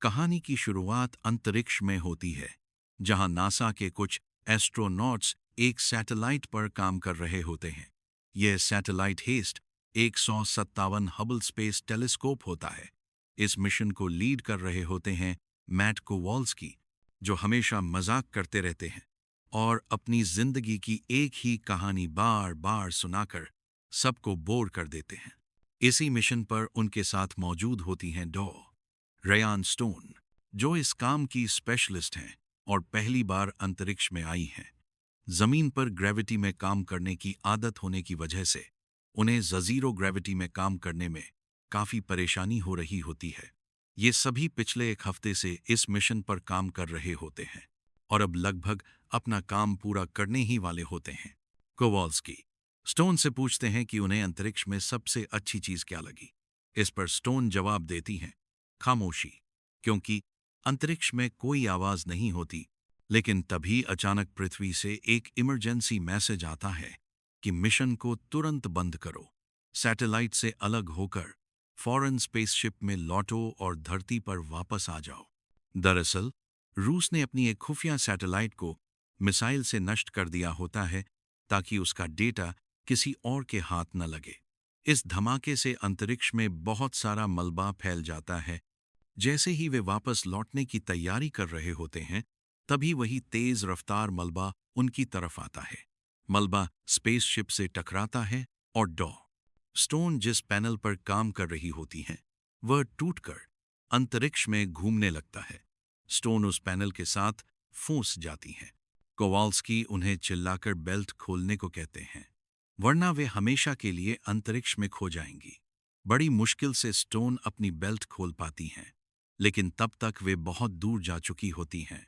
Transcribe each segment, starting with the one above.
कहानी की शुरुआत अंतरिक्ष में होती है, जहां नासा के कुछ एस्ट्रोनॉट्स एक सैटेलाइट पर काम कर रहे होते हैं। यह सैटेलाइट हेस्ट 157 हबल स्पेस टेलीस्कोप होता है। इस मिशन को लीड कर रहे होते हैं मैट कोवाल्स्की, जो हमेशा मजाक करते रहते हैं और अपनी जिंदगी की एक ही कहानी बार बार सुनाकर सबको बोर कर देते हैं। इसी मिशन पर उनके साथ मौजूद होती हैं रयान स्टोन, जो इस काम की स्पेशलिस्ट हैं और पहली बार अंतरिक्ष में आई हैं। जमीन पर ग्रेविटी में काम करने की आदत होने की वजह से उन्हें ज़ीरो ग्रेविटी में काम करने में काफी परेशानी हो रही होती है। ये सभी पिछले एक हफ्ते से इस मिशन पर काम कर रहे होते हैं और अब लगभग अपना काम पूरा करने ही वाले होते हैं। कोवाल्स्की स्टोन से पूछते हैं कि उन्हें अंतरिक्ष में सबसे अच्छी चीज क्या लगी। इस पर स्टोन जवाब देती हैं, खामोशी, क्योंकि अंतरिक्ष में कोई आवाज नहीं होती। लेकिन तभी अचानक पृथ्वी से एक इमरजेंसी मैसेज आता है कि मिशन को तुरंत बंद करो, सैटेलाइट से अलग होकर फॉरेन स्पेसशिप में लौटो और धरती पर वापस आ जाओ। दरअसल रूस ने अपनी एक खुफिया सैटेलाइट को मिसाइल से नष्ट कर दिया होता है ताकि उसका डेटा किसी और के हाथ न लगे। इस धमाके से अंतरिक्ष में बहुत सारा मलबा फैल जाता है। जैसे ही वे वापस लौटने की तैयारी कर रहे होते हैं, तभी वही तेज रफ्तार मलबा उनकी तरफ आता है। मलबा स्पेसशिप से टकराता है और स्टोन जिस पैनल पर काम कर रही होती हैं, वह टूटकर अंतरिक्ष में घूमने लगता है। स्टोन उस पैनल के साथ फंस जाती हैं। कोवाल्स्की उन्हें चिल्लाकर बेल्ट खोलने को कहते हैं, वरना वे हमेशा के लिए अंतरिक्ष में खो जाएंगी। बड़ी मुश्किल से स्टोन अपनी बेल्ट खोल पाती हैं, लेकिन तब तक वे बहुत दूर जा चुकी होती हैं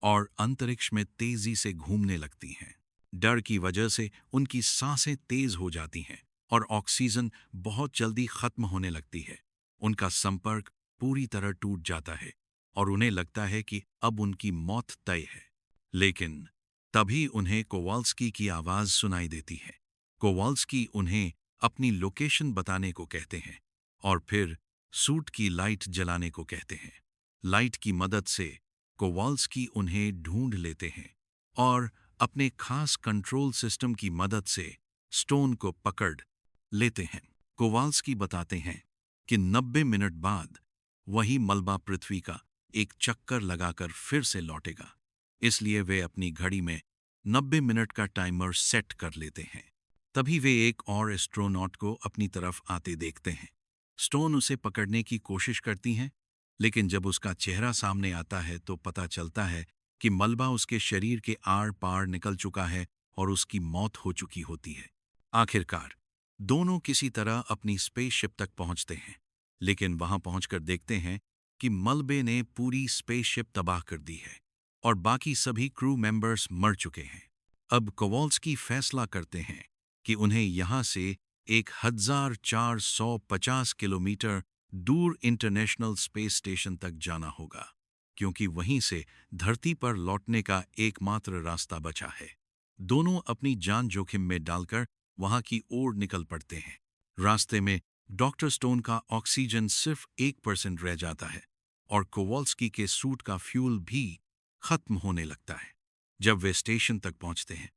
और अंतरिक्ष में तेजी से घूमने लगती हैं। डर की वजह से उनकी सांसें तेज हो जाती हैं और ऑक्सीजन बहुत जल्दी खत्म होने लगती है। उनका संपर्क पूरी तरह टूट जाता है और उन्हें लगता है कि अब उनकी मौत तय है। लेकिन तभी उन्हें कोवाल्स्की की आवाज सुनाई देती है। कोवाल्स्की उन्हें अपनी लोकेशन बताने को कहते हैं और फिर सूट की लाइट जलाने को कहते हैं। लाइट की मदद से कोवाल्स्की उन्हें ढूंढ लेते हैं और अपने खास कंट्रोल सिस्टम की मदद से स्टोन को पकड़ लेते हैं। कोवाल्स्की बताते हैं कि 90 मिनट बाद वही मलबा पृथ्वी का एक चक्कर लगाकर फिर से लौटेगा। इसलिए वे अपनी घड़ी में 90 मिनट का टाइमर सेट कर लेते हैं। तभी वे एक और एस्ट्रोनॉट को अपनी तरफ आते देखते हैं। स्टोन उसे पकड़ने की कोशिश करती हैं, लेकिन जब उसका चेहरा सामने आता है तो पता चलता है कि मलबा उसके शरीर के आर पार निकल चुका है और उसकी मौत हो चुकी होती है। आखिरकार दोनों किसी तरह अपनी स्पेसशिप तक पहुंचते हैं, लेकिन वहां पहुंचकर देखते हैं कि मलबे ने पूरी स्पेसशिप तबाह कर दी है और बाकी सभी क्रू मेंबर्स मर चुके हैं। अब कोवाल्स्की फैसला करते हैं कि उन्हें यहां से 1450 किलोमीटर दूर इंटरनेशनल स्पेस स्टेशन तक जाना होगा, क्योंकि वहीं से धरती पर लौटने का एकमात्र रास्ता बचा है। दोनों अपनी जान जोखिम में डालकर वहां की ओर निकल पड़ते हैं। रास्ते में डॉक्टर स्टोन का ऑक्सीजन सिर्फ 1% रह जाता है और कोवाल्स्की के सूट का फ्यूल भी खत्म होने लगता है। जब वे स्टेशन तक पहुंचते हैं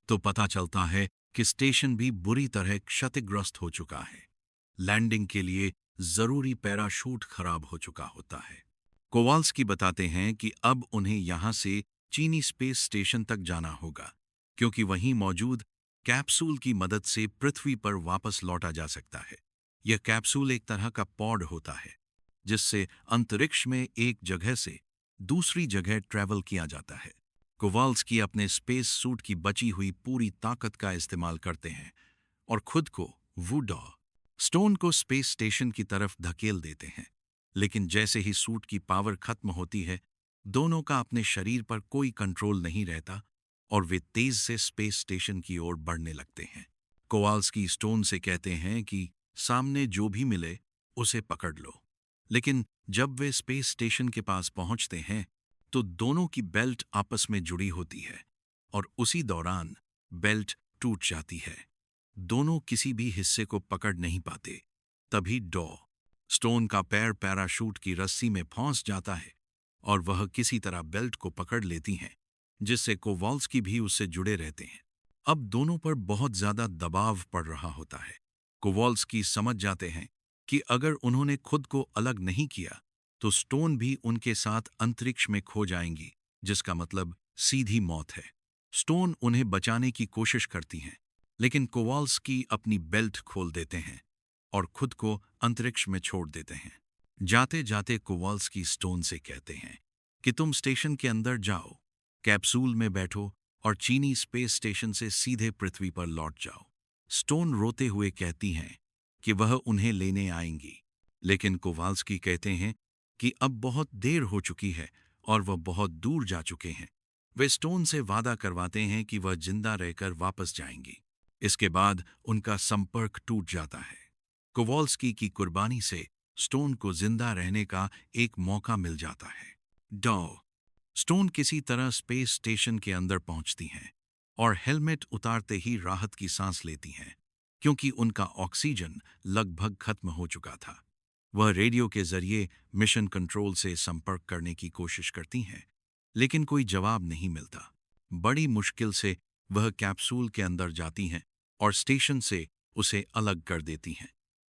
तो पता चलता है कि स्टेशन भी बुरी तरह क्षतिग्रस्त हो चुका है। लैंडिंग के लिए जरूरी पैराशूट खराब हो चुका होता है। कोवाल्स्की बताते हैं कि अब उन्हें यहां से चीनी स्पेस स्टेशन तक जाना होगा, क्योंकि वहीं मौजूद कैप्सूल की मदद से पृथ्वी पर वापस लौटा जा सकता है। यह कैप्सूल एक तरह का पॉड होता है, जिससे अंतरिक्ष में एक जगह से दूसरी जगह ट्रैवल किया जाता है। कोवाल्स्की अपने स्पेस सूट की बची हुई पूरी ताकत का इस्तेमाल करते हैं और खुद को स्टोन को स्पेस स्टेशन की तरफ धकेल देते हैं। लेकिन जैसे ही सूट की पावर खत्म होती है, दोनों का अपने शरीर पर कोई कंट्रोल नहीं रहता और वे तेज से स्पेस स्टेशन की ओर बढ़ने लगते हैं। कोवाल्स्की स्टोन से कहते हैं कि सामने जो भी मिले उसे पकड़ लो। लेकिन जब वे स्पेस स्टेशन के पास पहुंचते हैं तो दोनों की बेल्ट आपस में जुड़ी होती है और उसी दौरान बेल्ट टूट जाती है। दोनों किसी भी हिस्से को पकड़ नहीं पाते। तभी स्टोन का पैर पैराशूट की रस्सी में फंस जाता है और वह किसी तरह बेल्ट को पकड़ लेती हैं, जिससे कोवाल्स्की भी उससे जुड़े रहते हैं। अब दोनों पर बहुत ज्यादा दबाव पड़ रहा होता है। कोवाल्स्की समझ जाते हैं कि अगर उन्होंने खुद को अलग नहीं किया तो स्टोन भी उनके साथ अंतरिक्ष में खो जाएंगी, जिसका मतलब सीधी मौत है। स्टोन उन्हें बचाने की कोशिश करती हैं, लेकिन कोवाल्स्की अपनी बेल्ट खोल देते हैं और खुद को अंतरिक्ष में छोड़ देते हैं। जाते जाते कोवाल्स्की स्टोन से कहते हैं कि तुम स्टेशन के अंदर जाओ, कैप्सूल में बैठो और चीनी स्पेस स्टेशन से सीधे पृथ्वी पर लौट जाओ। स्टोन रोते हुए कहती हैं कि वह उन्हें लेने आएंगी, लेकिन कोवाल्स्की कहते हैं कि अब बहुत देर हो चुकी है और वह बहुत दूर जा चुके हैं। वे स्टोन से वादा करवाते हैं कि वह जिंदा रहकर वापस जाएंगी। इसके बाद उनका संपर्क टूट जाता है। कोवाल्स्की की कुर्बानी से स्टोन को जिंदा रहने का एक मौका मिल जाता है। डॉ स्टोन किसी तरह स्पेस स्टेशन के अंदर पहुंचती हैं और हेलमेट उतारते ही राहत की सांस लेती हैं, क्योंकि उनका ऑक्सीजन लगभग खत्म हो चुका था। वह रेडियो के जरिए मिशन कंट्रोल से संपर्क करने की कोशिश करती हैं, लेकिन कोई जवाब नहीं मिलता। बड़ी मुश्किल से वह कैप्सूल के अंदर जाती हैं और स्टेशन से उसे अलग कर देती हैं।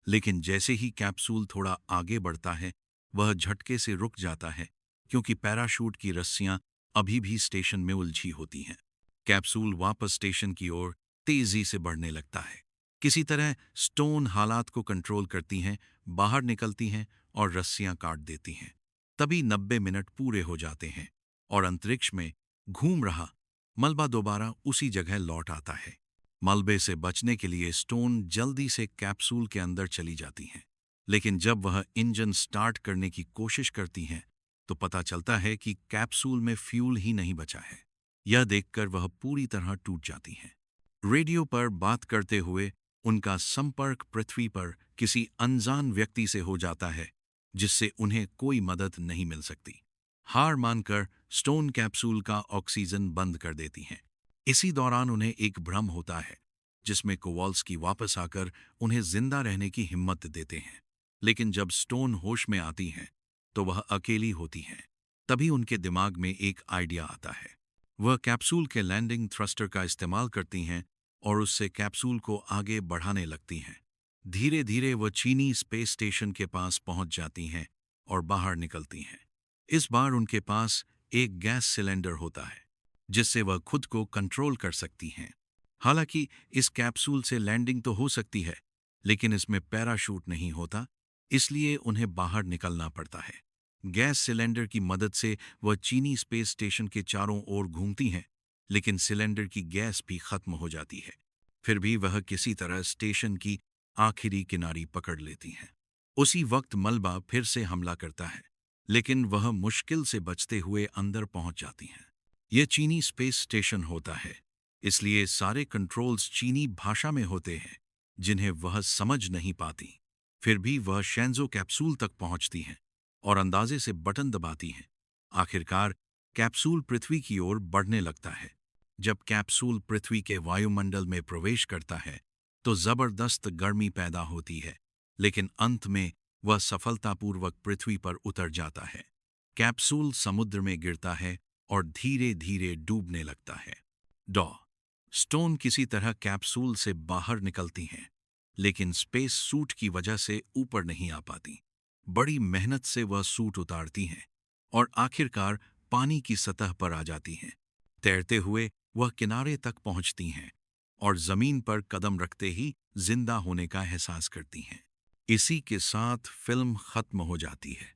लेकिन जैसे ही कैप्सूल थोड़ा आगे बढ़ता है, वह झटके से रुक जाता है, क्योंकि पैराशूट की रस्सियां अभी भी स्टेशन में उलझी होती हैं। कैप्सूल वापस स्टेशन की ओर तेजी से बढ़ने लगता है। किसी तरह स्टोन हालात को कंट्रोल करती हैं, बाहर निकलती हैं और रस्सियां काट देती हैं। तभी 90 मिनट पूरे हो जाते हैं और अंतरिक्ष में घूम रहा मलबा दोबारा उसी जगह लौट आता है। मलबे से बचने के लिए स्टोन जल्दी से कैप्सूल के अंदर चली जाती हैं, लेकिन जब वह इंजन स्टार्ट करने की कोशिश करती हैं तो पता चलता है कि कैप्सूल में फ्यूल ही नहीं बचा है। यह देखकर वह पूरी तरह टूट जाती हैं। रेडियो पर बात करते हुए उनका संपर्क पृथ्वी पर किसी अनजान व्यक्ति से हो जाता है, जिससे उन्हें कोई मदद नहीं मिल सकती। हार मानकर स्टोन कैप्सूल का ऑक्सीजन बंद कर देती हैं। इसी दौरान उन्हें एक भ्रम होता है, जिसमें कोवाल्स्की वापस आकर उन्हें जिंदा रहने की हिम्मत देते हैं। लेकिन जब स्टोन होश में आती हैं तो वह अकेली होती हैं। तभी उनके दिमाग में एक आइडिया आता है। वह कैप्सूल के लैंडिंग थ्रस्टर का इस्तेमाल करती हैं और उससे कैप्सूल को आगे बढ़ाने लगती हैं। धीरे धीरे वह चीनी स्पेस स्टेशन के पास पहुंच जाती हैं और बाहर निकलती हैं। इस बार उनके पास एक गैस सिलेंडर होता है, जिससे वह खुद को कंट्रोल कर सकती हैं। हालांकि इस कैप्सूल से लैंडिंग तो हो सकती है, लेकिन इसमें पैराशूट नहीं होता, इसलिए उन्हें बाहर निकलना पड़ता है। गैस सिलेंडर की मदद से वह चीनी स्पेस स्टेशन के चारों ओर घूमती हैं, लेकिन सिलेंडर की गैस भी खत्म हो जाती है। फिर भी वह किसी तरह स्टेशन की आखिरी किनारी पकड़ लेती हैं। उसी वक्त मलबा फिर से हमला करता है, लेकिन वह मुश्किल से बचते हुए अंदर पहुंच जाती हैं। यह चीनी स्पेस स्टेशन होता है, इसलिए सारे कंट्रोल्स चीनी भाषा में होते हैं, जिन्हें वह समझ नहीं पाती। फिर भी वह शेंजो कैप्सूल तक पहुंचती हैं और अंदाजे से बटन दबाती हैं। आखिरकार कैप्सूल पृथ्वी की ओर बढ़ने लगता है। जब कैप्सूल पृथ्वी के वायुमंडल में प्रवेश करता है तो जबरदस्त गर्मी पैदा होती है, लेकिन अंत में वह सफलतापूर्वक पृथ्वी पर उतर जाता है। कैप्सूल समुद्र में गिरता है और धीरे धीरे डूबने लगता है। डॉ स्टोन किसी तरह कैप्सूल से बाहर निकलती हैं, लेकिन स्पेस सूट की वजह से ऊपर नहीं आ पाती। बड़ी मेहनत से वह सूट उतारती हैं और आखिरकार पानी की सतह पर आ जाती हैं। तैरते हुए वह किनारे तक पहुंचती हैं और जमीन पर कदम रखते ही जिंदा होने का एहसास करती हैं। इसी के साथ फिल्म खत्म हो जाती है।